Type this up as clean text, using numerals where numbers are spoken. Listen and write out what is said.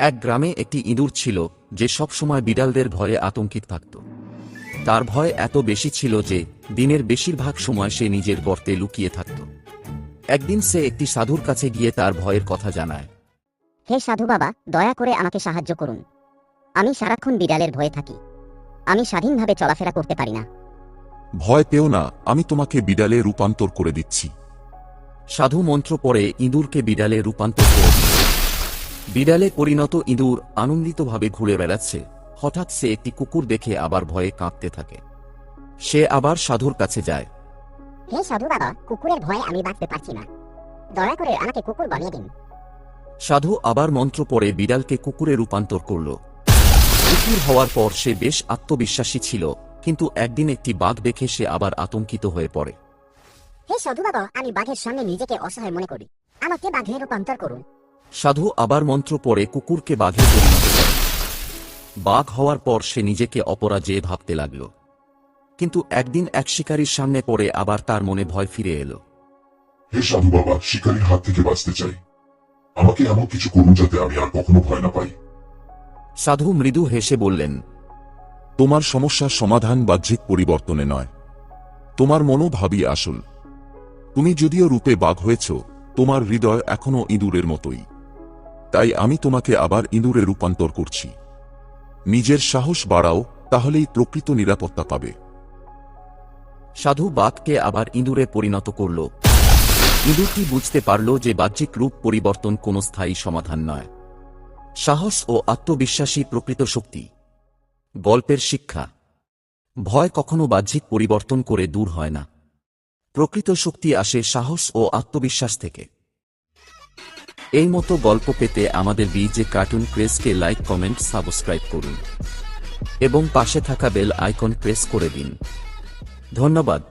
এক গ্রামে একটি ইঁদুর ছিল যে সবসময় বিড়ালদের ভয়ে আতঙ্কিত থাকত। তার ভয় এত বেশি ছিল যে দিনের বেশিরভাগ সময় সে নিজের গর্তে লুকিয়ে থাকত। একদিন সে একটি সাধুর কাছে গিয়ে তার ভয়ের কথা জানায়। হে সাধু বাবা, দয়া করে আমাকে সাহায্য করুন। আমি সারাক্ষণ বিড়ালের ভয়ে থাকি। আমি স্বাধীনভাবে চলাফেরা করতে পারি না। ভয় পেও না, আমি তোমাকে বিড়ালে রূপান্তর করে দিচ্ছি। সাধু মন্ত্র পড়ে ইঁদুরকে বিড়ালে রূপান্তর করে দিল। বিড়ালে পরিণত ইঁদুর আনন্দিতভাবে ঘুরে বেড়াচ্ছে। হঠাৎ সে একটি কুকুর দেখে আবার ভয়ে কাঁপতে থাকে। সে আবার সাধুর কাছে যায়। হে সাধু বাবা, কুকুরের ভয়ে আমি বাঁচতে পারছি না। দয়া করে আমাকে কুকুর বানিয়ে দিন। সাধু আবার মন্ত্র পড়ে বিড়ালকে কুকুরে রূপান্তর করল। কুকুর হওয়ার পর সে বেশ আত্মবিশ্বাসী ছিল, কিন্তু একদিন একটি বাঘ দেখে সে আবার আতঙ্কিত হয়ে পড়ে। হে সাধু বাবা, আমি বাঘের সামনে নিজেকে অসহায় মনে করি। আমাকে বাঘে রূপান্তর করুন। সাধু আবার মন্ত্র পড়ে কুকুরকে বাঘে পরিণত করে। বাঘ হওয়ার পর সে নিজেকে অপরাজেয় ভাবতে লাগল। কিন্তু একদিন এক শিকারীর সামনে পড়ে আবার তার মনে ভয় ফিরে এলো। হে সাধু বাবা, শিকারীর হাত থেকে বাঁচতে চাই। আমাকে এমন কিছু করুন যাতে আমি আর কখনো ভয় না পাই। সাধু মৃদু হেসে বললেন, তোমার সমস্যার সমাধান বাহ্যিক পরিবর্তনে নয়, তোমার মনোভাবই আসল। তুমি যদিও রূপে বাঘ হয়েছ, তোমার হৃদয় এখনো ইঁদুরের মতোই। তাই আমি তোমাকে আবার ইঁদুরে রূপান্তর করছি। নিজের সাহস বাড়াও, তাহলেই প্রকৃত নিরাপত্তা পাবে। সাধু বাঘকে আবার ইঁদুরে পরিণত করল। ইঁদুরটি বুঝতে পারল যে বাহ্যিক রূপ পরিবর্তন কোনো স্থায়ী সমাধান নয়। সাহস ও আত্মবিশ্বাসী প্রকৃত শক্তি। গল্পের শিক্ষা: ভয় কখনো বাহ্যিক পরিবর্তন করে দূর হয় না। প্রকৃত শক্তি আসে সাহস ও আত্মবিশ্বাস থেকে। এই মতো গল্প পেতে আমাদের বিজে কার্টুন ক্রেজকে লাইক, কমেন্ট, সাবস্ক্রাইব করুন এবং পাশে থাকা বেল আইকন প্রেস করে দিন। ধন্যবাদ।